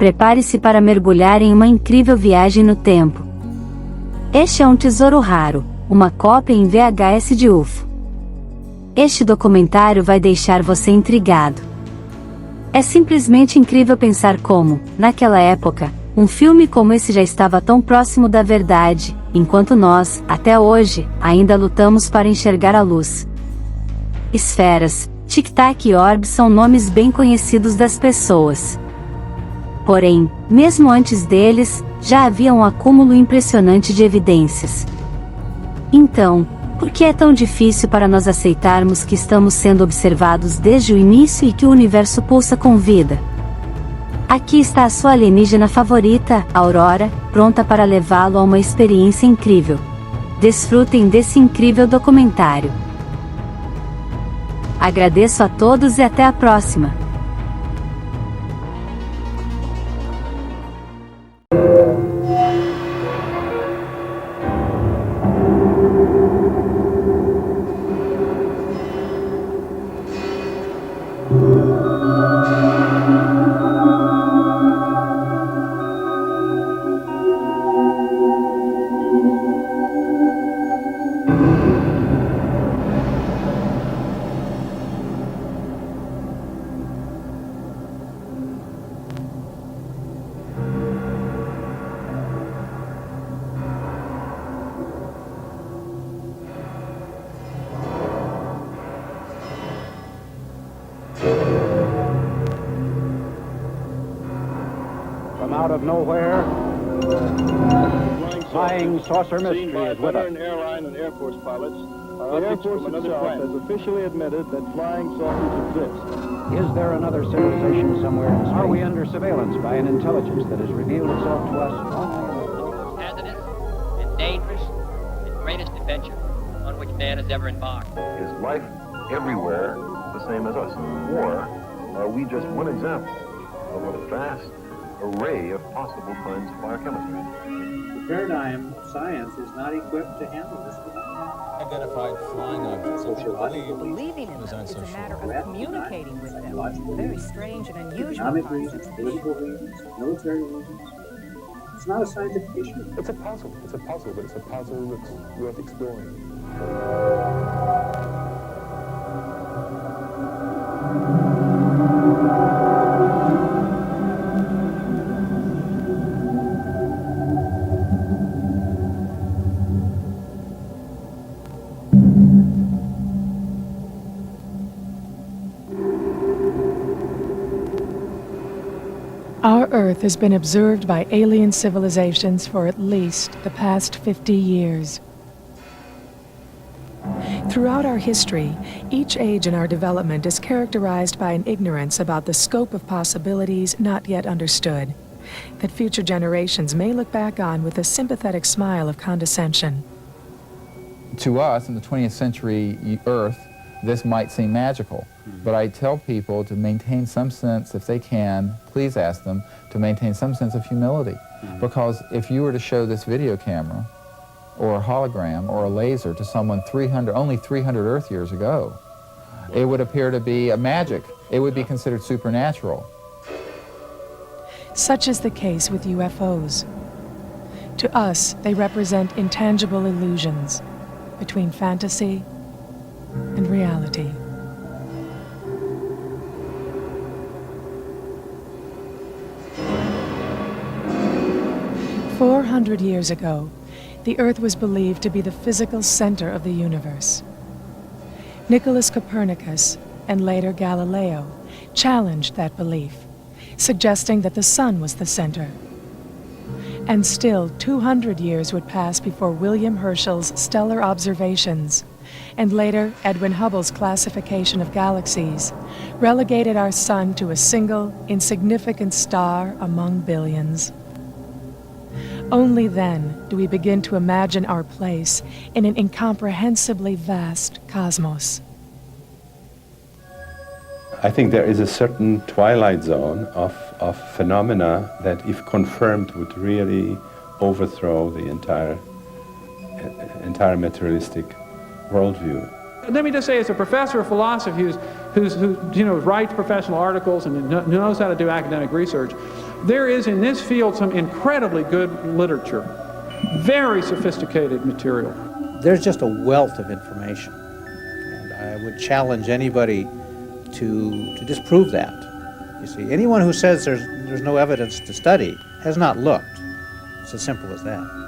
Prepare-se para mergulhar em uma incrível viagem no tempo. Este é um tesouro raro, uma cópia em VHS de UFO. Este documentário vai deixar você intrigado. É simplesmente incrível pensar como, naquela época, um filme como esse já estava tão próximo da verdade, enquanto nós, até hoje, ainda lutamos para enxergar a luz. Esferas, tic-tac e orbe são nomes bem conhecidos das pessoas. Porém, mesmo antes deles, já havia um acúmulo impressionante de evidências. Então, por que é tão difícil para nós aceitarmos que estamos sendo observados desde o início e que o universo pulsa com vida? Aqui está a sua alienígena favorita, Aurora, pronta para levá-lo a uma experiência incrível. Desfrutem desse incrível documentário. Agradeço a todos e até a próxima. Out of nowhere, flying saucer mystery is with us. Southern airline and Air Force pilots are Air Force itself has officially admitted that flying saucers exist. Is there another civilization somewhere in space? Are we under surveillance by an intelligence that has revealed itself to us? Hazardous and dangerous and greatest adventure on which man has ever embarked. Is life everywhere the same as us? Or are we just one example of a vast array of possible kinds of biochemistry? The paradigm of science is not equipped to handle this phenomenon. Identified flying objects that you believing in them is a matter of communicating with them. Very strange and unusual Economic reasons, concept. political reasons, military reasons. It's not a scientific issue. It's a puzzle, but it's a puzzle that's worth exploring. Our Earth has been observed by alien civilizations for at least the past 50 years. Throughout our history, each age in our development is characterized by an ignorance about the scope of possibilities not yet understood, that future generations may look back on with a sympathetic smile of condescension. To us, in the 20th century Earth, this might seem magical, but I tell people to maintain some sense, if they can, please ask them to maintain some sense of humility. Because if you were to show this video camera, or a hologram, or a laser to someone only 300 Earth years ago, it would appear to be a magic. It would be considered supernatural. Such is the case with UFOs. To us, they represent intangible illusions between fantasy and reality. "400 years ago, the Earth was believed to be the physical center of the universe. Nicholas Copernicus, and later Galileo, challenged that belief, suggesting that the sun was the center. And still 200 years would pass before William Herschel's stellar observations, and later Edwin Hubble's classification of galaxies, relegated our sun to a single, insignificant star among billions. Only then do we begin to imagine our place in an incomprehensibly vast cosmos." I think there is a certain twilight zone of phenomena that, if confirmed, would really overthrow the entire materialistic worldview. Let me just say, as a professor of philosophy who writes professional articles and knows how to do academic research, there is in this field some incredibly good literature, very sophisticated material. There's just a wealth of information, and I would challenge anybody to disprove that. You see, anyone who says there's no evidence to study has not looked. It's as simple as that.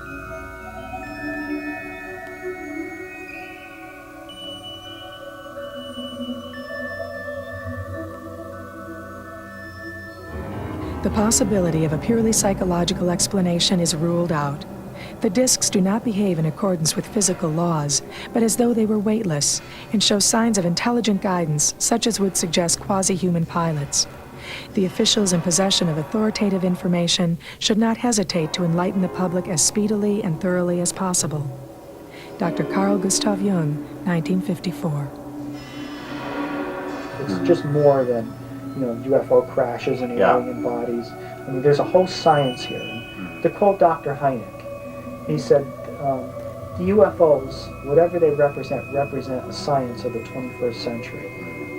The possibility of a purely psychological explanation is ruled out. The discs do not behave in accordance with physical laws, but as though they were weightless, and show signs of intelligent guidance, such as would suggest quasi-human pilots. The officials in possession of authoritative information should not hesitate to enlighten the public as speedily and thoroughly as possible. Dr. Carl Gustav Jung, 1954. It's just more than UFO crashes and alien bodies. I mean, there's a whole science here. And to quote Dr. Hynek, he said, the UFOs, whatever they represent a science of the 21st century.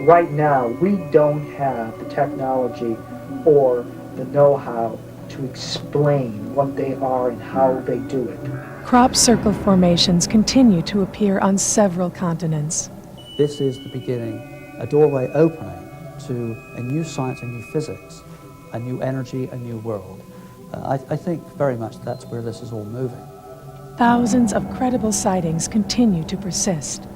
Right now, we don't have the technology or the know-how to explain what they are and how they do it. Crop circle formations continue to appear on several continents. This is the beginning, a doorway opening to a new science, a new physics, a new energy, a new world. I think very much that's where this is all moving. Thousands of credible sightings continue to persist.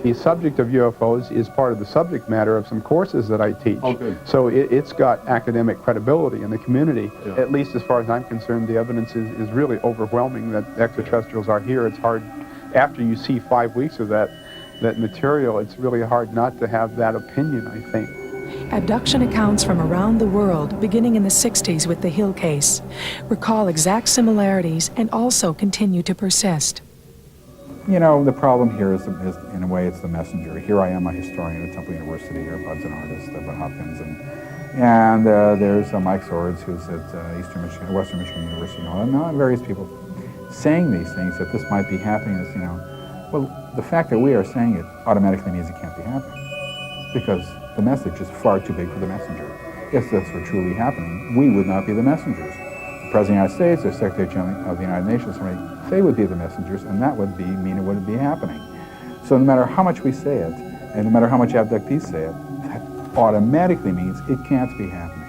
The subject of UFOs is part of the subject matter of some courses that I teach. Oh, good. So it's got academic credibility in the community. Yeah. At least as far as I'm concerned, the evidence is really overwhelming that extraterrestrials are here. It's hard, after you see 5 weeks of that material, it's really hard not to have that opinion, I think. Abduction accounts from around the world, beginning in the 60s with the Hill case, recall exact similarities and also continue to persist. The problem here is in a way, it's the messenger. Here I am, a historian at Temple University, here Bud's an artist at Hopkins, and there's Mike Swords, who's at Western Michigan University, and various people saying these things, that this might be happening. Well, the fact that we are saying it automatically means it can't be happening, because the message is far too big for the messenger. If this were truly happening, we would not be the messengers. The President of the United States, or Secretary General of the United Nations, they would be the messengers, and that would mean it wouldn't be happening. So no matter how much we say it, and no matter how much abductees say it, that automatically means it can't be happening.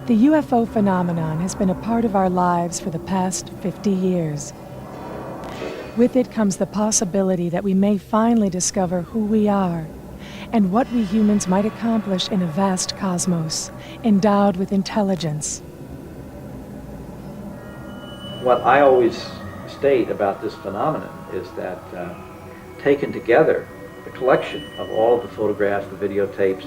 The UFO phenomenon has been a part of our lives for the past 50 years. With it comes the possibility that we may finally discover who we are and what we humans might accomplish in a vast cosmos, endowed with intelligence. What I always state about this phenomenon is that taken together, the collection of all of the photographs, the videotapes,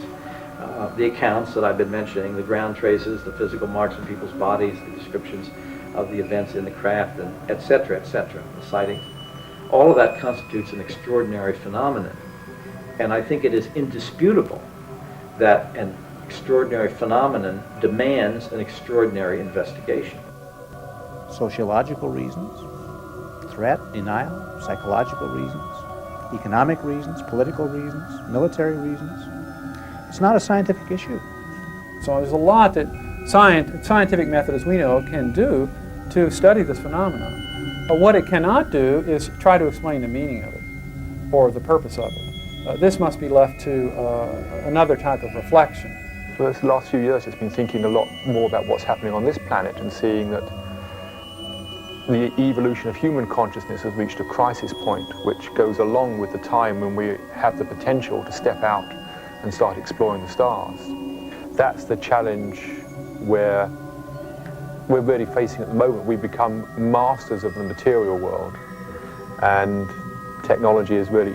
the accounts that I've been mentioning, the ground traces, the physical marks on people's bodies, the descriptions of the events in the craft, and et cetera, the sightings, all of that constitutes an extraordinary phenomenon. And I think it is indisputable that an extraordinary phenomenon demands an extraordinary investigation. Sociological reasons, threat, denial, psychological reasons, economic reasons, political reasons, military reasons. It's not a scientific issue. So there's a lot that scientific method, as we know, can do to study this phenomenon. But what it cannot do is try to explain the meaning of it or the purpose of it. This must be left to another type of reflection. For the last few years, it's been thinking a lot more about what's happening on this planet and seeing that the evolution of human consciousness has reached a crisis point, which goes along with the time when we have the potential to step out and start exploring the stars. That's the challenge where we're really facing at the moment. We've become masters of the material world, and technology is really,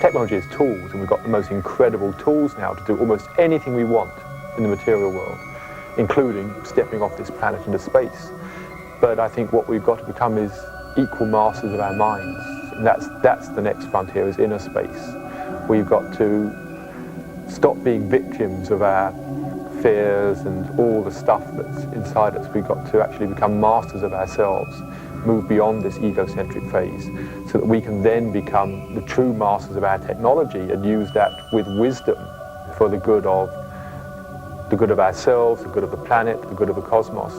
technology is tools, and we've got the most incredible tools now to do almost anything we want in the material world, including stepping off this planet into space. But I think what we've got to become is equal masters of our minds. And that's the next frontier, is inner space. We've got to stop being victims of our fears and all the stuff that's inside us. We've got to actually become masters of ourselves, move beyond this egocentric phase, so that we can then become the true masters of our technology and use that with wisdom for the good of ourselves, the good of the planet, the good of the cosmos.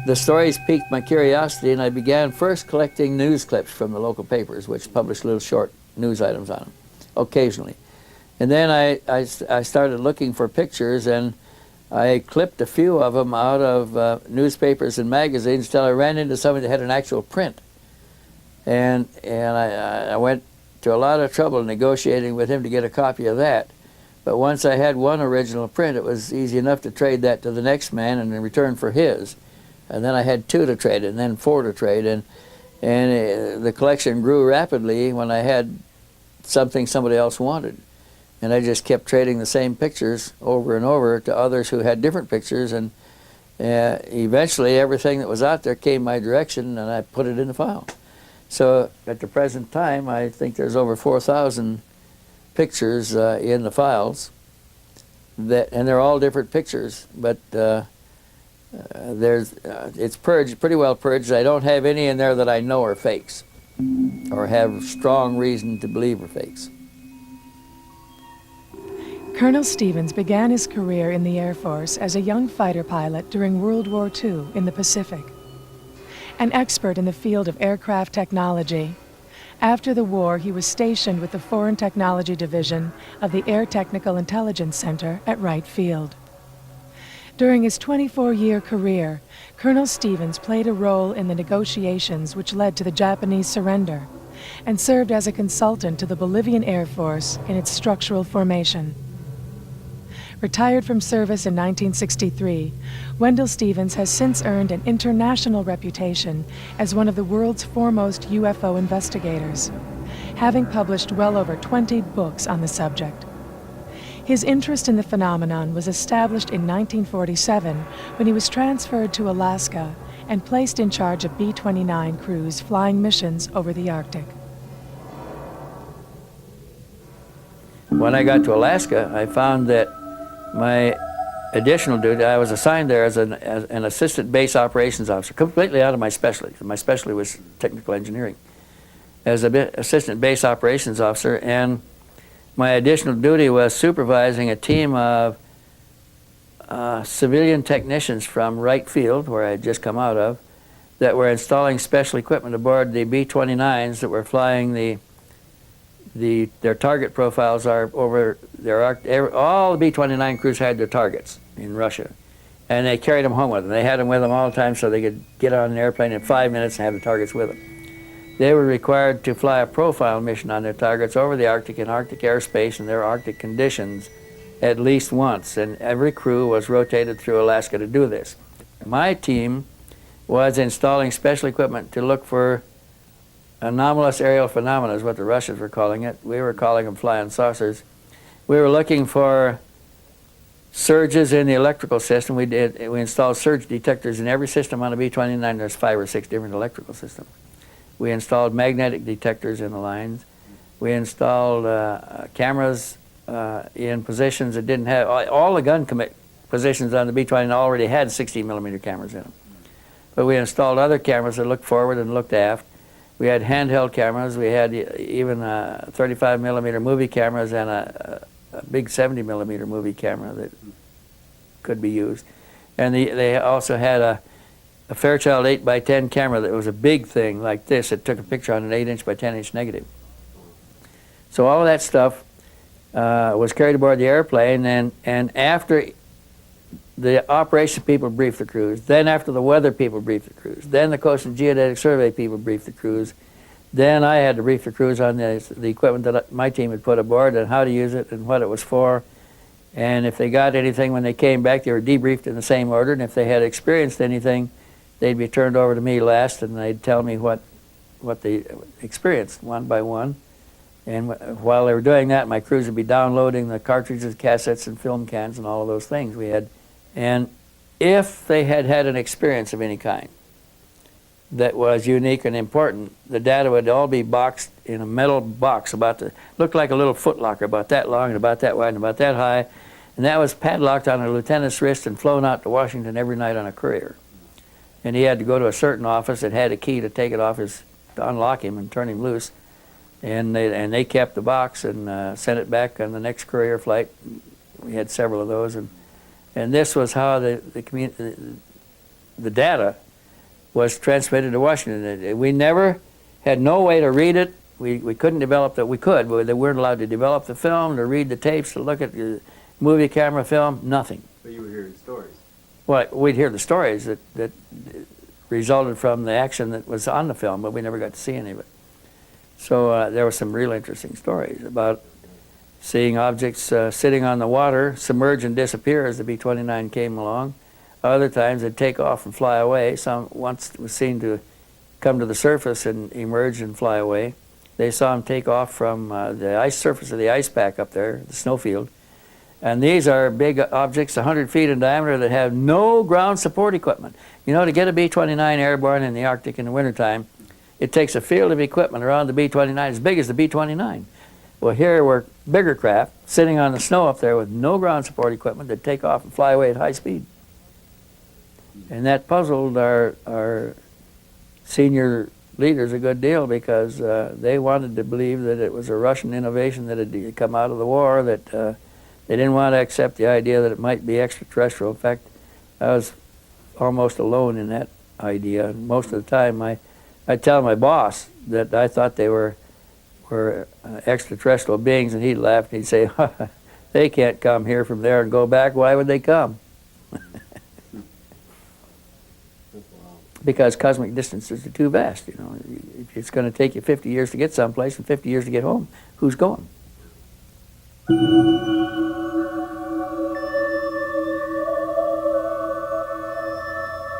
The stories piqued my curiosity, and I began first collecting news clips from the local papers, which published little short news items on them, occasionally. And then I started looking for pictures, and I clipped a few of them out of newspapers and magazines until I ran into somebody that had an actual print. And I went to a lot of trouble negotiating with him to get a copy of that. But once I had one original print, it was easy enough to trade that to the next man and in return for his. And then I had 2 to trade, and then 4 to trade, and the collection grew rapidly when I had something somebody else wanted. And I just kept trading the same pictures over and over to others who had different pictures, and eventually everything that was out there came my direction, and I put it in the file. So at the present time, I think there's over 4,000 pictures in the files, and they're all different pictures, but it's purged, pretty well purged. I don't have any in there that I know are fakes or have strong reason to believe are fakes. Colonel Stevens began his career in the Air Force as a young fighter pilot during World War II in the Pacific. An expert in the field of aircraft technology, after the war he was stationed with the Foreign Technology Division of the Air Technical Intelligence Center at Wright Field. During his 24-year career, Colonel Stevens played a role in the negotiations which led to the Japanese surrender and served as a consultant to the Bolivian Air Force in its structural formation. Retired from service in 1963, Wendell Stevens has since earned an international reputation as one of the world's foremost UFO investigators, having published well over 20 books on the subject. His interest in the phenomenon was established in 1947 when he was transferred to Alaska and placed in charge of B-29 crews flying missions over the Arctic. When I got to Alaska, I found that my additional duty, I was assigned there as an assistant base operations officer, completely out of my specialty. My specialty was technical engineering. As an assistant base operations officer, and my additional duty was supervising a team of civilian technicians from Wright Field, where I had just come out of, that were installing special equipment aboard the B-29s that were flying their target profiles are over all the B-29 crews had their targets in Russia, and they carried them home with them. They had them with them all the time so they could get on an airplane in 5 minutes and have the targets with them. They were required to fly a profile mission on their targets over the Arctic in Arctic airspace and their Arctic conditions at least once, and every crew was rotated through Alaska to do this. My team was installing special equipment to look for anomalous aerial phenomena, is what the Russians were calling it. We were calling them flying saucers. We were looking for surges in the electrical system. We installed surge detectors in every system on the B-29. There's 5 or 6 different electrical systems. We installed magnetic detectors in the lines. We installed cameras in positions that didn't have, all the gun positions on the B-29 already had 16mm cameras in them. But we installed other cameras that looked forward and looked aft. We had handheld cameras. We had even 35mm movie cameras and a big 70mm movie camera that could be used. And they also had a Fairchild 8x10 camera that was a big thing like this. It took a picture on an 8" by 10" negative. So all of that stuff was carried aboard the airplane, and after the operation people briefed the crews, then after the weather people briefed the crews, then the Coast and Geodetic Survey people briefed the crews, then I had to brief the crews on the equipment that my team had put aboard and how to use it and what it was for. And if they got anything when they came back, they were debriefed in the same order, and if they had experienced anything, they'd be turned over to me last, and they'd tell me what they experienced one by one. And while they were doing that, my crews would be downloading the cartridges, cassettes, and film cans, and all of those things we had. And if they had had an experience of any kind that was unique and important, the data would all be boxed in a metal box looked like a little footlocker, about that long and about that wide and about that high, and that was padlocked on a lieutenant's wrist and flown out to Washington every night on a courier. And he had to go to a certain office that had a key to take it off to unlock him and turn him loose. And they kept the box and sent it back on the next courier flight. We had several of those, and this was how the data was transmitted to Washington. We never had no way to read it. We couldn't develop that. We could, but they weren't allowed to develop the film, to read the tapes, to look at the movie camera film. Nothing. But you were hearing stories. Well, we'd hear the stories that resulted from the action that was on the film, but we never got to see any of it. So there were some real interesting stories about seeing objects sitting on the water, submerge and disappear as the B-29 came along. Other times they'd take off and fly away. Once was seen to come to the surface and emerge and fly away. They saw them take off from the ice surface of the ice pack up there, the snowfield. And these are big objects, 100 feet in diameter, that have no ground support equipment. You know, to get a B-29 airborne in the Arctic in the wintertime, it takes a field of equipment around the B-29 as big as the B-29. Well, here were bigger craft sitting on the snow up there with no ground support equipment that take off and fly away at high speed. And that puzzled our senior leaders a good deal, because they wanted to believe that it was a Russian innovation that had come out of the war, that they didn't want to accept the idea that it might be extraterrestrial. In fact, I was almost alone in that idea. Most of the time, I'd tell my boss that I thought they were extraterrestrial beings, and he'd laugh and he'd say, they can't come here from there and go back. Why would they come? Because cosmic distances are too vast. You know, if it's going to take you 50 years to get someplace and 50 years to get home, who's going?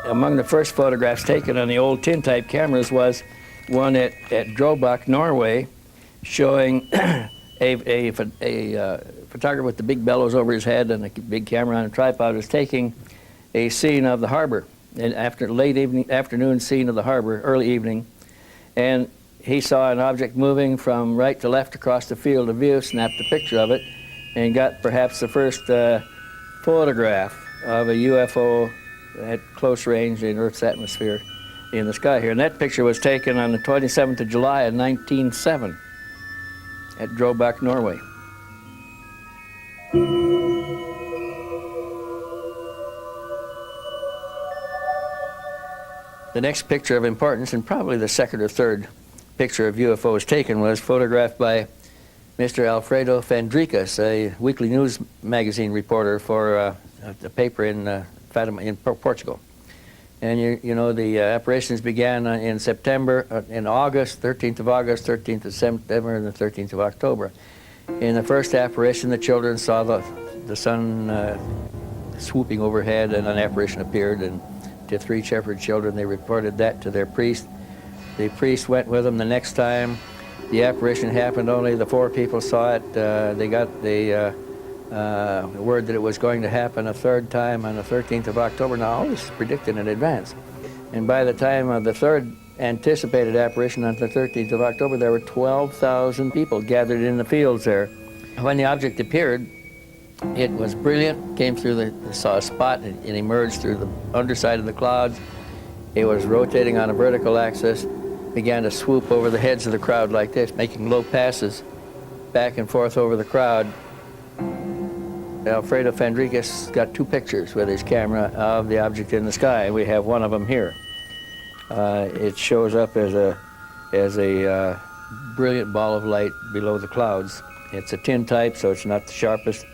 Among the first photographs taken on the old tin-type cameras was one at Drobak, Norway, showing a photographer with the big bellows over his head and a big camera on a tripod was taking a scene of the harbor, an afternoon scene of the harbor, early evening, and he saw an object moving from right to left across the field of view, snapped a picture of it, and got perhaps the first photograph of a UFO at close range in Earth's atmosphere in the sky here. And that picture was taken on the 27th of July of 1907 at Drobak, Norway. The next picture of importance, and probably the second or third picture of UFOs taken, was photographed by Mr. Alfredo Fandricas, a weekly news magazine reporter for the paper in Fatima, in Portugal. And you know, the apparitions began in September, in August, 13th of August, 13th of September, and the 13th of October. In the first apparition, the children saw the sun swooping overhead, and an apparition appeared, and to 3 shepherd children, they reported that to their priest. The priest went with them the next time. The apparition happened, only the 4 people saw it. They got the word that it was going to happen a third time on the 13th of October. Now, all this is predicted in advance. And by the time of the third anticipated apparition on the 13th of October, there were 12,000 people gathered in the fields there. When the object appeared, it was brilliant, came through they saw a spot, and it emerged through the underside of the clouds. It was rotating on a vertical axis, began to swoop over the heads of the crowd like this, making low passes back and forth over the crowd. Alfredo Fandricas got 2 pictures with his camera of the object in the sky. We have one of them here. It shows up as a brilliant ball of light below the clouds. It's a tin type, so it's not the sharpest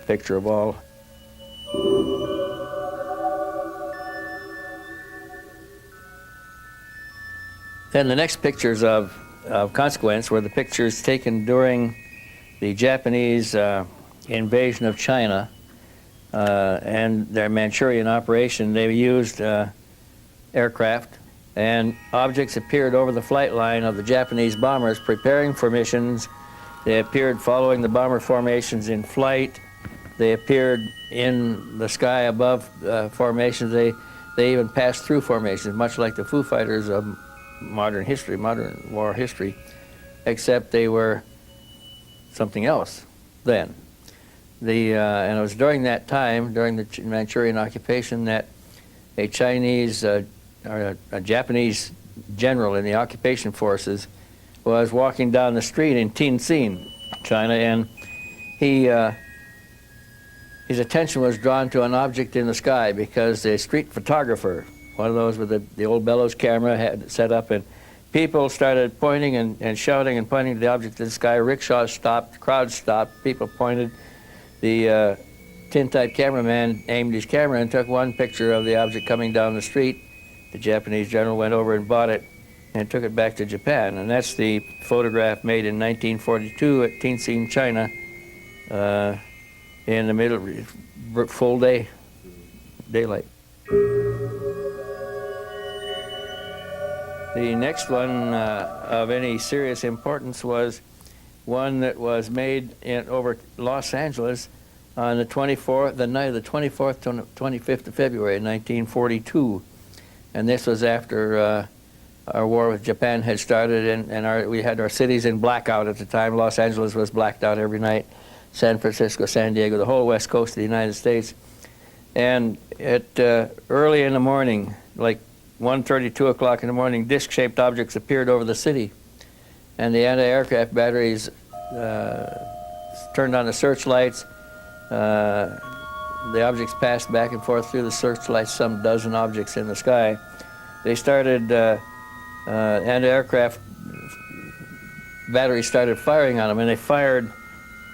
picture of all. Then the next pictures of consequence were the pictures taken during the Japanese invasion of China and their Manchurian operation. They used aircraft, and objects appeared over the flight line of the Japanese bombers preparing for missions. They appeared following the bomber formations in flight, They appeared in the sky above formations. They even passed through formations, much like the Foo Fighters of modern history, modern war history, except they were something else then. And it was during that time, during the Manchurian occupation, that a Chinese or a Japanese general in the occupation forces was walking down the street in Tianjin, China, and his attention was drawn to an object in the sky because a street photographer, one of those with the old bellows camera, had set up, and people started pointing and shouting and pointing to the object in the sky. Rickshaws stopped, crowds stopped, people pointed. The tin-type cameraman aimed his camera and took one picture of the object coming down the street. The Japanese general went over and bought it and took it back to Japan. And that's the photograph made in 1942 at Tianjin, China, in the middle, full day, daylight. The next one of any serious importance was one that was made over Los Angeles on the 24th, the night of the 24th to 25th of February, 1942. And this was after our war with Japan had started, and we had our cities in blackout at the time. Los Angeles was blacked out every night. San Francisco, San Diego, the whole west coast of the United States. And at early in the morning, like 1:30, 2 o'clock in the morning, disc-shaped objects appeared over the city. And the anti-aircraft batteries turned on the searchlights. The objects passed back and forth through the searchlights, some dozen objects in the sky. They started, anti-aircraft batteries started firing on them, and they fired,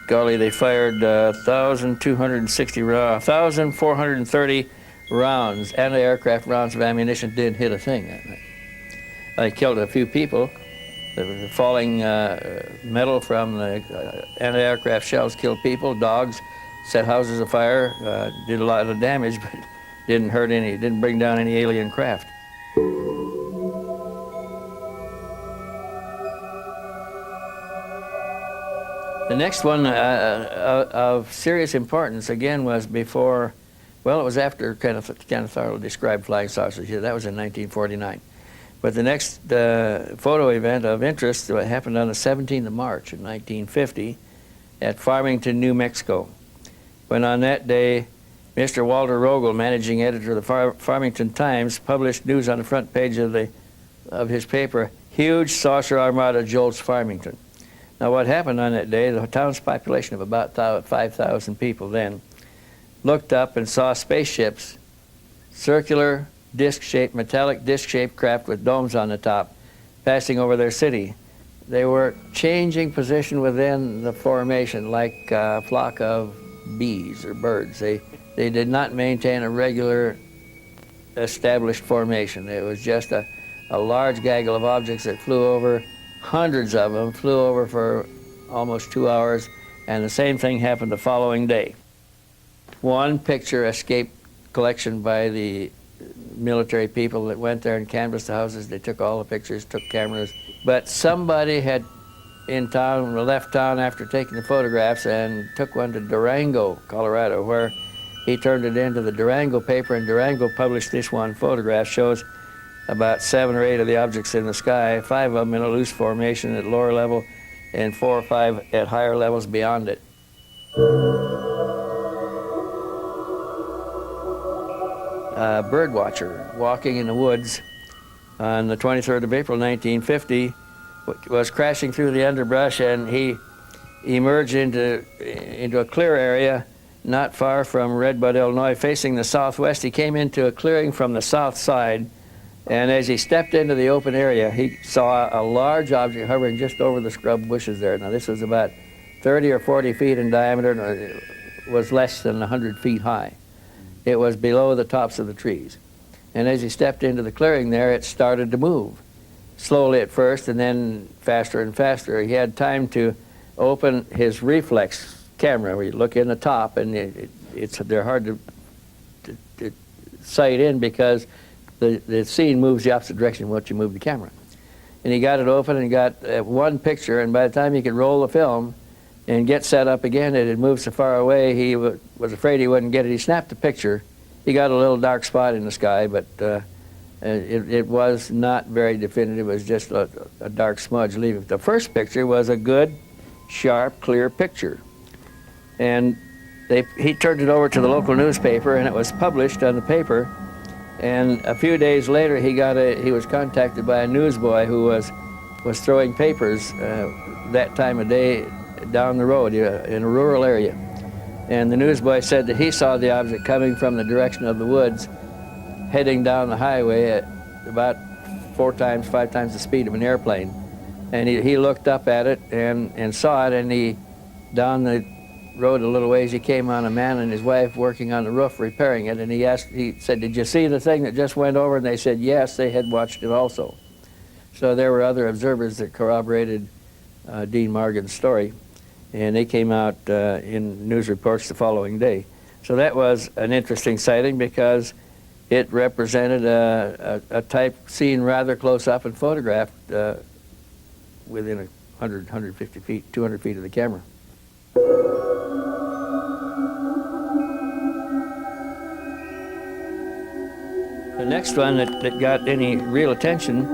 golly, they fired 1,430 rounds, anti-aircraft rounds of ammunition. Didn't hit a thing that night. They killed a few people. The falling metal from the anti-aircraft shells killed people, dogs, set houses afire, did a lot of damage, but didn't hurt any, didn't bring down any alien craft. The next one of serious importance, again, was before, well, it was after Kenneth Arnold described flying saucers. Yeah, that was in 1949. But the next photo event of interest happened on the 17th of March in 1950 at Farmington, New Mexico, when on that day, Mr. Walter Rogel, managing editor of the Farmington Times, published news on the front page of his paper, "Huge saucer armada jolts Farmington." Now what happened on that day, the town's population of about 5,000 people then, looked up and saw spaceships, circular, disc-shaped, metallic disc-shaped craft with domes on the top, passing over their city. They were changing position within the formation like a flock of bees or birds. They did not maintain a regular established formation. It was just a large gaggle of objects that flew over. Hundreds of them flew over for almost 2 hours, and the same thing happened the following day. One picture escaped collection by the military people that went there and canvassed the houses. They took all the pictures, took cameras, but somebody had in town, left town after taking the photographs and took one to Durango, Colorado, where he turned it into the Durango paper, and Durango published this one photograph. Shows about 7 or 8 of the objects in the sky, 5 of them in a loose formation at lower level, and 4 or 5 at higher levels beyond it. A bird watcher walking in the woods on the 23rd of April, 1950, was crashing through the underbrush, and he emerged into a clear area not far from Redbud, Illinois, facing the southwest. He came into a clearing from the south side, and as he stepped into the open area, he saw a large object hovering just over the scrub bushes there. Now, this was about 30 or 40 feet in diameter, and it was less than 100 feet high. It was below the tops of the trees. And as he stepped into the clearing there, it started to move. Slowly at first, and then faster and faster. He had time to open his reflex camera, where you look in the top, and they're hard to sight in because the scene moves the opposite direction once you move the camera. And he got it open and got one picture, and by the time he could roll the film, and get set up again. It had moved so far away, he was afraid he wouldn't get it. He snapped a picture. He got a little dark spot in the sky, but it was not very definitive. It was just a dark smudge leaving. The first picture was a good, sharp, clear picture. And he turned it over to the local newspaper, and it was published on the paper. And a few days later, he was contacted by a newsboy who was throwing papers that time of day down the road in a rural area. And the newsboy said that he saw the object coming from the direction of the woods, heading down the highway at about 5 times the speed of an airplane. And he looked up at it and saw it, and down the road a little ways, he came on a man and his wife working on the roof repairing it, and he said, "Did you see the thing that just went over?" And they said yes, they had watched it also. So there were other observers that corroborated Dean Morgan's story, and they came out in news reports the following day. So that was an interesting sighting because it represented a type seen rather close up and photographed within 100, 150 feet, 200 feet of the camera. The next one that got any real attention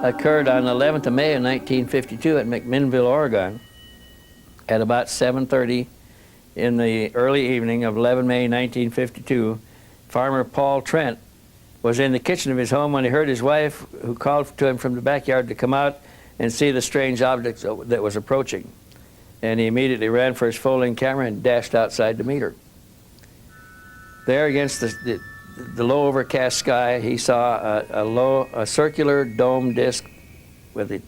occurred on the 11th of May of 1952 at McMinnville, Oregon, at about 7:30 in the early evening of 11 May 1952. Farmer Paul Trent was in the kitchen of his home when he heard his wife, who called to him from the backyard to come out and see the strange object that was approaching. And he immediately ran for his folding camera and dashed outside to meet her. There against the low overcast sky, he saw a circular dome disc with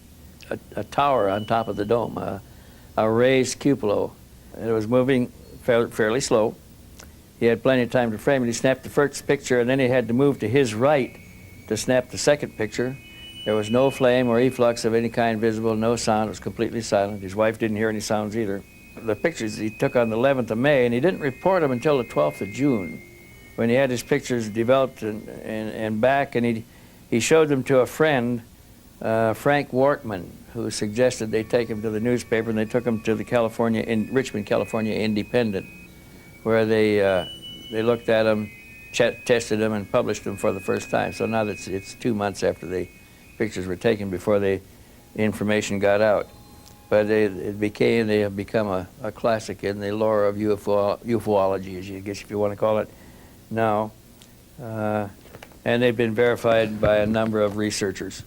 a tower on top of the dome, a raised cupola. It was moving fairly slow. He had plenty of time to frame it. He snapped the first picture, and then he had to move to his right to snap the second picture. There was no flame or efflux of any kind visible, no sound. It was completely silent. His wife didn't hear any sounds either. The pictures he took on the 11th of May, and he didn't report them until the 12th of June, when he had his pictures developed and back, and he showed them to a friend, Frank Wortman, who suggested they take him to the newspaper, and they took him to the Richmond, California Independent, where they looked at them, tested them, and published them for the first time. So now it's 2 months after the pictures were taken before the information got out. But they have become a classic in the lore of ufology, I guess if you want to call it now. And they've been verified by a number of researchers.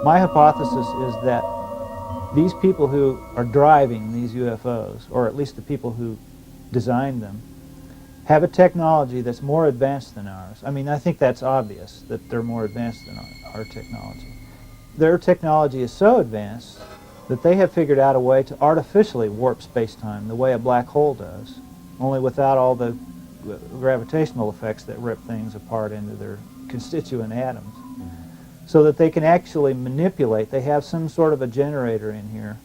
My hypothesis is that these people who are driving these UFOs, or at least the people who designed them, have a technology that's more advanced than ours. I mean, I think that's obvious, that they're more advanced than our technology. Their technology is so advanced that they have figured out a way to artificially warp space-time the way a black hole does, only without all the gravitational effects that rip things apart into their constituent atoms. So that they can actually manipulate. They have some sort of a generator in here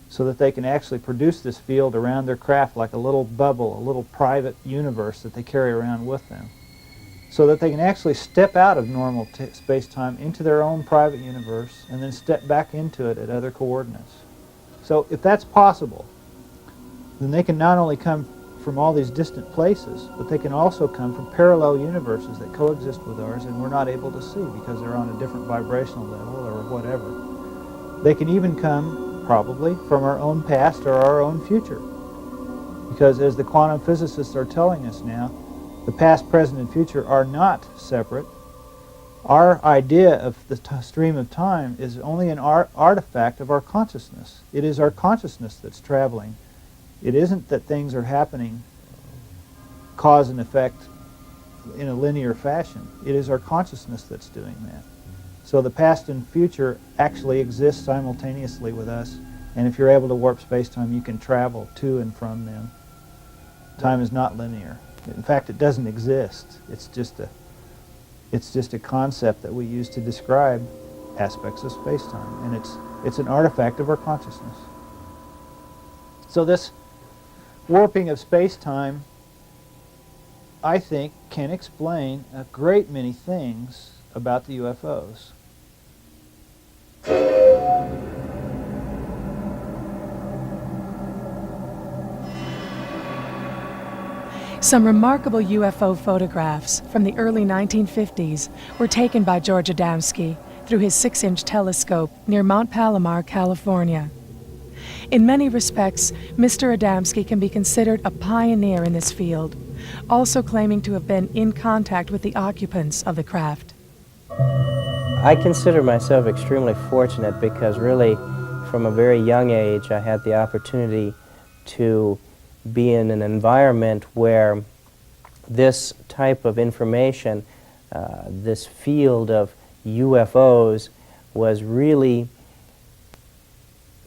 so that they can actually produce this field around their craft like a little bubble, a little private universe that they carry around with them, so that they can actually step out of normal space-time into their own private universe and then step back into it at other coordinates. So if that's possible, then they can not only come from all these distant places, but they can also come from parallel universes that coexist with ours and we're not able to see because they're on a different vibrational level or whatever. They can even come, probably, from our own past or our own future. Because as the quantum physicists are telling us now, the past, present, and future are not separate. Our idea of the stream of time is only an artifact of our consciousness. It is our consciousness that's traveling. It isn't that things are happening cause and effect in a linear fashion. It is our consciousness that's doing that. So the past and future actually exist simultaneously with us, and if you're able to warp space-time, you can travel to and from them. Time is not linear. In fact, it doesn't exist. It's just a concept that we use to describe aspects of space-time, and it's an artifact of our consciousness. So this warping of space-time, I think, can explain a great many things about the UFOs. Some remarkable UFO photographs from the early 1950s were taken by George Adamski through his 6-inch telescope near Mount Palomar, California. In many respects, Mr. Adamski can be considered a pioneer in this field, also claiming to have been in contact with the occupants of the craft. I consider myself extremely fortunate because really from a very young age I had the opportunity to be in an environment where this type of information, this field of UFOs was really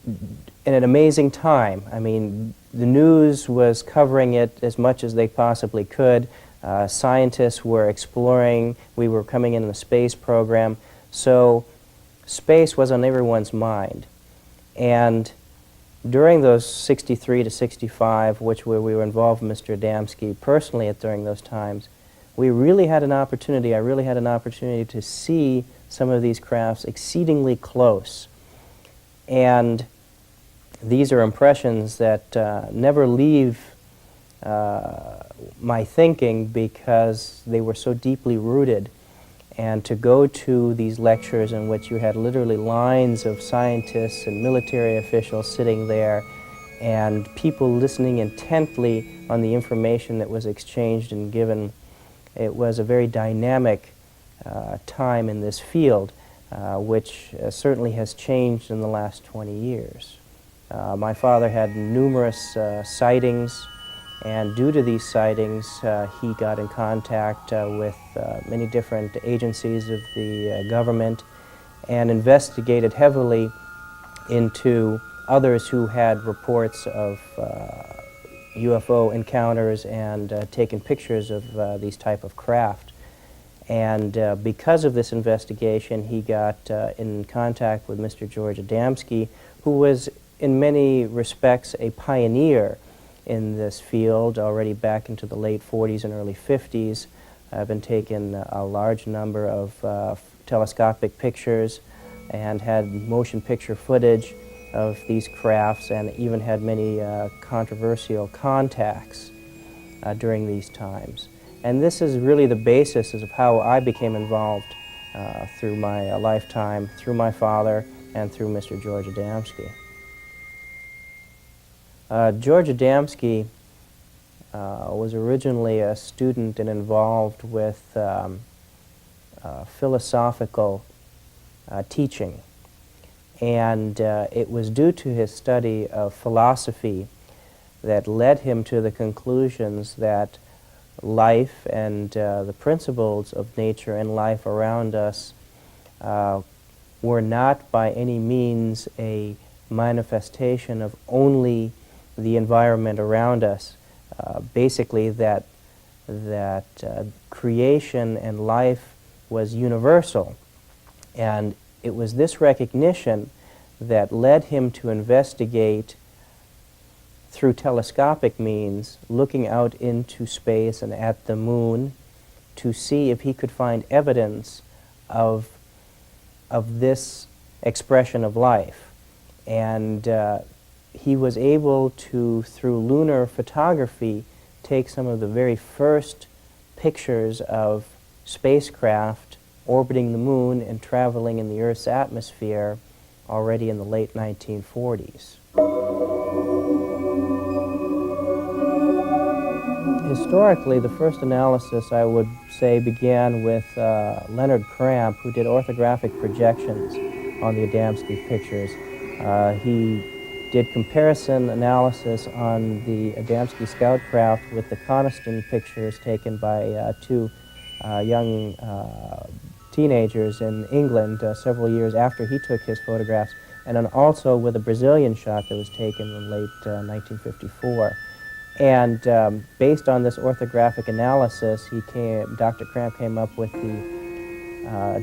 in an amazing time. I mean, the news was covering it as much as they possibly could. Scientists were exploring, we were coming in the space program, so space was on everyone's mind. And during those 63 to 65, which we were involved with Mr. Adamski personally during those times, we really had an opportunity, I really had an opportunity to see some of these crafts exceedingly close. And these are impressions that never leave my thinking because they were so deeply rooted. And to go to these lectures in which you had literally lines of scientists and military officials sitting there and people listening intently on the information that was exchanged and given, it was a very dynamic time in this field, which certainly has changed in the last 20 years. My father had numerous sightings, and due to these sightings, he got in contact with many different agencies of the government and investigated heavily into others who had reports of UFO encounters and taken pictures of these type of craft. And because of this investigation, he got in contact with Mr. George Adamski, who was in many respects a pioneer in this field already back into the late 40s and early 50s. I've been taking a large number of telescopic pictures and had motion picture footage of these crafts and even had many controversial contacts during these times. And this is really the basis of how I became involved through my lifetime, through my father and through Mr. George Adamski. George Adamski was originally a student and involved with philosophical teaching. And it was due to his study of philosophy that led him to the conclusions that life and the principles of nature and life around us were not by any means a manifestation of only the environment around us. Basically that creation and life was universal. And it was this recognition that led him to investigate through telescopic means, looking out into space and at the moon to see if he could find evidence of this expression of life. And he was able to, through lunar photography, take some of the very first pictures of spacecraft orbiting the moon and traveling in the Earth's atmosphere already in the late 1940s. Historically, the first analysis, I would say, began with Leonard Cramp, who did orthographic projections on the Adamski pictures. He did comparison analysis on the Adamski scout craft with the Coniston pictures taken by two young teenagers in England several years after he took his photographs, and then also with a Brazilian shot that was taken in late 1954. And based on this orthographic analysis, Dr. Cramp came up with the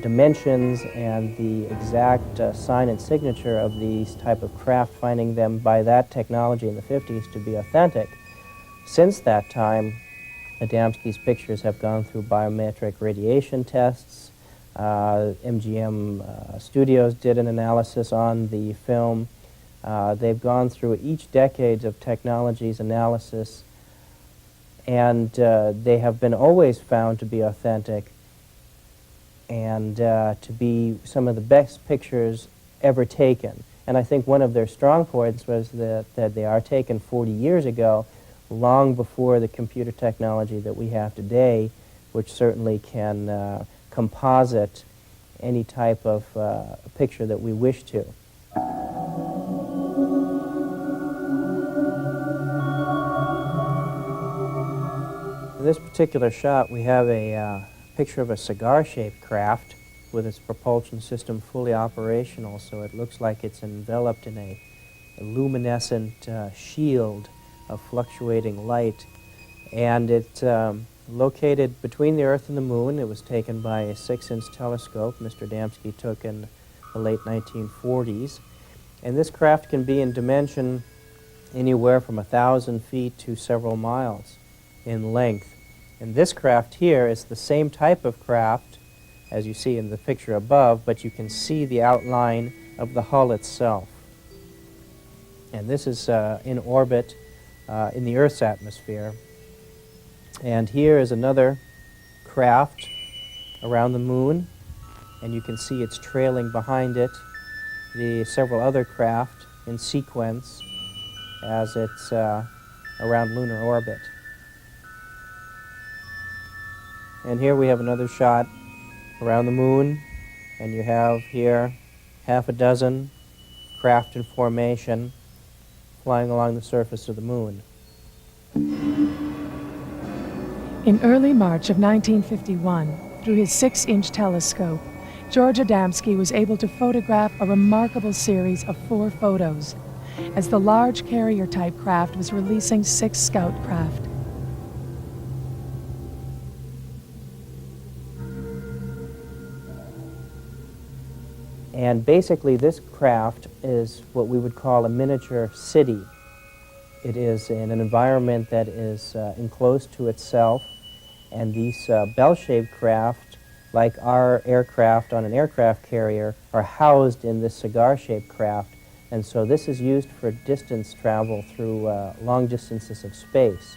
dimensions and the exact sign and signature of these type of craft, finding them by that technology in the 50s to be authentic. Since that time, Adamski's pictures have gone through biometric radiation tests. MGM Studios did an analysis on the film. They've gone through each decade of technology's analysis, and they have been always found to be authentic and to be some of the best pictures ever taken. And I think one of their strong points was that they are taken 40 years ago, long before the computer technology that we have today, which certainly can composite any type of picture that we wish to. In this particular shot, we have a picture of a cigar-shaped craft with its propulsion system fully operational, so it looks like it's enveloped in a luminescent shield of fluctuating light. And it's located between the Earth and the Moon. It was taken by a 6-inch telescope Mr. Adamski took in the late 1940s. And this craft can be in dimension anywhere from 1,000 feet to several miles in length. And this craft here is the same type of craft as you see in the picture above, but you can see the outline of the hull itself. And this is in orbit in the Earth's atmosphere. And here is another craft around the Moon, and you can see it's trailing behind it the several other craft in sequence as it's around lunar orbit. And here we have another shot around the Moon, and you have here half a dozen craft in formation flying along the surface of the Moon. In early March of 1951, through his 6-inch telescope, George Adamski was able to photograph a remarkable series of 4 photos as the large carrier-type craft was releasing 6 scout craft. And basically this craft is what we would call a miniature city. It is in an environment that is enclosed to itself, and these bell-shaped craft, like our aircraft on an aircraft carrier, are housed in this cigar-shaped craft, and so this is used for distance travel through long distances of space.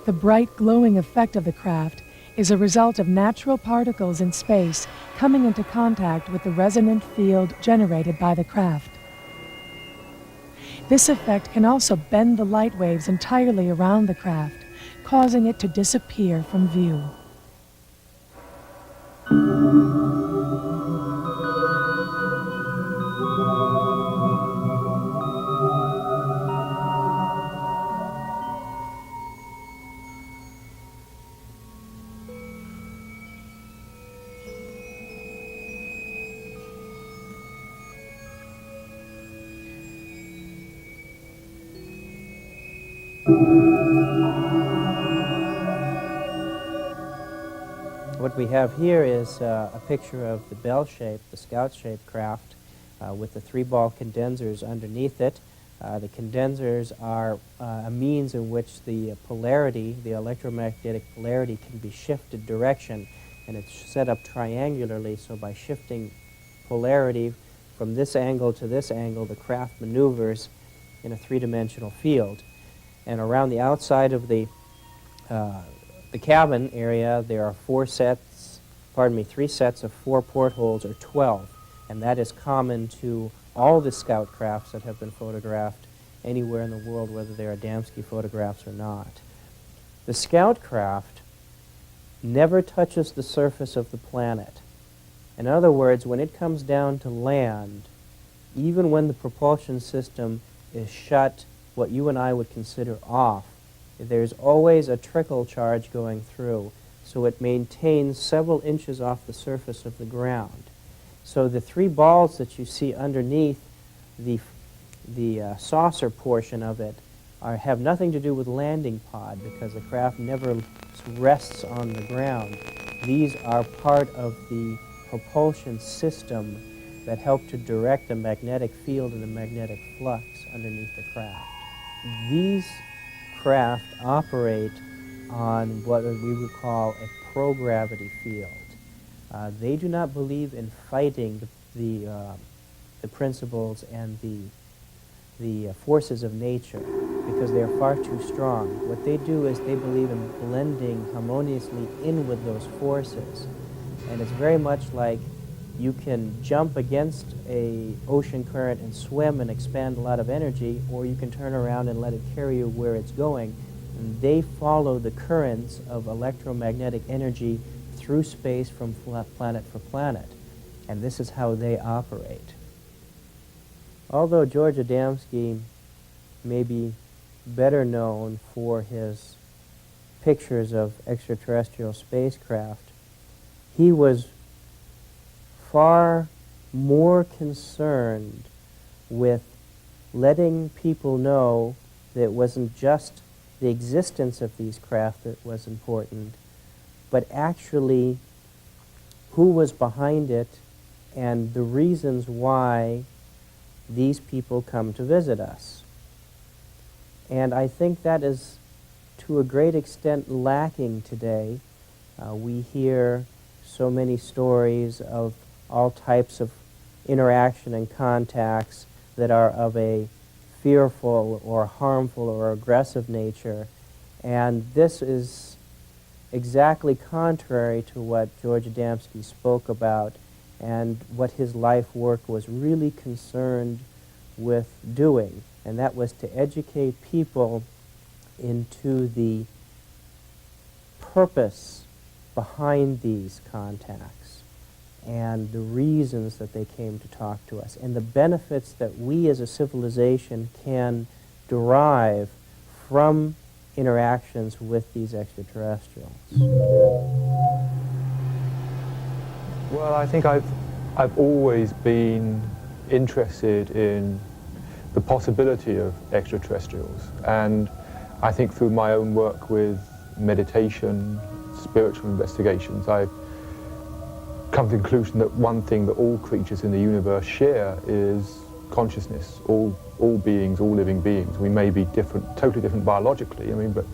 The bright glowing effect of the craft is a result of natural particles in space coming into contact with the resonant field generated by the craft. This effect can also bend the light waves entirely around the craft, causing it to disappear from view. What we have here is a picture of the bell-shaped, the scout-shaped craft with the 3-ball condensers underneath it. The condensers are a means in which the polarity, the electromagnetic polarity, can be shifted direction, and it's set up triangularly, so by shifting polarity from this angle to this angle, the craft maneuvers in a 3-dimensional field. And around the outside of the cabin area, there are 3 sets of 4 portholes, or 12, and that is common to all the scout crafts that have been photographed anywhere in the world, whether they are Adamski photographs or not. The scout craft never touches the surface of the planet. In other words, when it comes down to land, even when the propulsion system is shut, what you and I would consider off, there's always a trickle charge going through, so it maintains several inches off the surface of the ground. So the 3 balls that you see underneath the saucer portion of it have nothing to do with landing pod, because the craft never rests on the ground. These are part of the propulsion system that help to direct the magnetic field and the magnetic flux underneath the craft. These craft operate on what we would call a pro-gravity field. They do not believe in fighting the principles and the forces of nature because they are far too strong. What they do is they believe in blending harmoniously in with those forces. And it's very much like you can jump against a ocean current and swim and expand a lot of energy, or you can turn around and let it carry you where it's going. And they follow the currents of electromagnetic energy through space from planet for planet. And this is how they operate. Although George Adamski may be better known for his pictures of extraterrestrial spacecraft, he was far more concerned with letting people know that it wasn't just the existence of these craft that was important, but actually who was behind it and the reasons why these people come to visit us. And I think that is to a great extent lacking today. We hear so many stories of all types of interaction and contacts that are of a fearful or harmful or aggressive nature. And this is exactly contrary to what George Adamski spoke about and what his life work was really concerned with doing. And that was to educate people into the purpose behind these contacts and the reasons that they came to talk to us and the benefits that we as a civilization can derive from interactions with these extraterrestrials. Well, I think I've always been interested in the possibility of extraterrestrials, and I think through my own work with meditation, spiritual investigations, I've come to the conclusion that one thing that all creatures in the universe share is consciousness. All beings, all living beings. We may be different, totally different biologically, but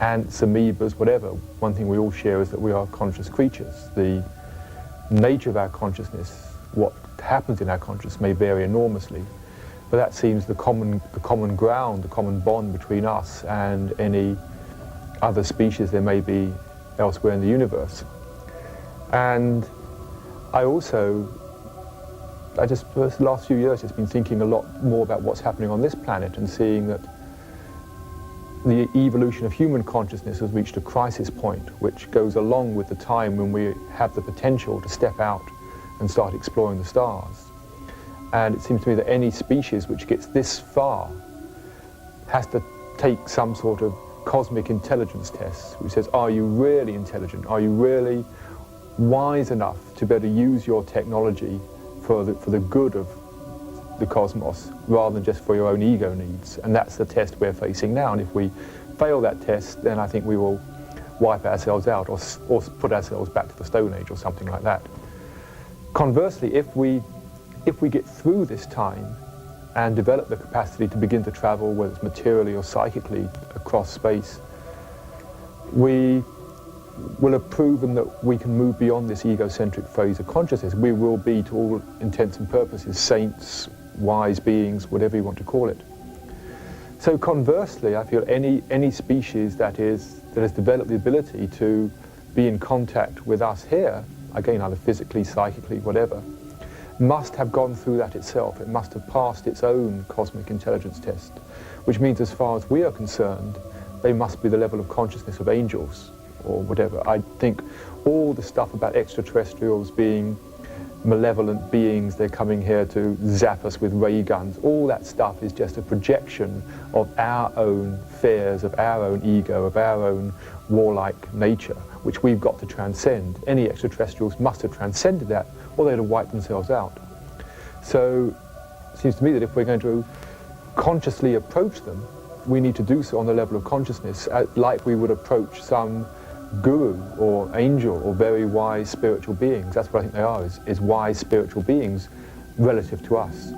ants, amoebas, whatever. One thing we all share is that we are conscious creatures. The nature of our consciousness, what happens in our consciousness, may vary enormously, but that seems the common ground, the common bond between us and any other species there may be elsewhere in the universe. And for the last few years, just been thinking a lot more about what's happening on this planet and seeing that the evolution of human consciousness has reached a crisis point, which goes along with the time when we have the potential to step out and start exploring the stars. And it seems to me that any species which gets this far has to take some sort of cosmic intelligence test, which says, are you really intelligent? Are you really wise enough to be able to use your technology for the good of the cosmos, rather than just for your own ego needs? And that's the test we're facing now. And if we fail that test, then I think we will wipe ourselves out or put ourselves back to the Stone Age or something like that. Conversely, if we get through this time and develop the capacity to begin to travel, whether it's materially or psychically, across space, we will have proven that we can move beyond this egocentric phase of consciousness. We will be, to all intents and purposes, saints, wise beings, whatever you want to call it. So conversely, I feel any species that has developed the ability to be in contact with us here, again, either physically, psychically, whatever, must have gone through that itself. It must have passed its own cosmic intelligence test, which means, as far as we are concerned, they must be the level of consciousness of angels or whatever. I think all the stuff about extraterrestrials being malevolent beings, they're coming here to zap us with ray guns, all that stuff is just a projection of our own fears, of our own ego, of our own warlike nature, which we've got to transcend. Any extraterrestrials must have transcended that, or they'd have wiped themselves out. So it seems to me that if we're going to consciously approach them, we need to do so on the level of consciousness, like we would approach some guru or angel or very wise spiritual beings. That's what I think they are, is wise spiritual beings relative to us.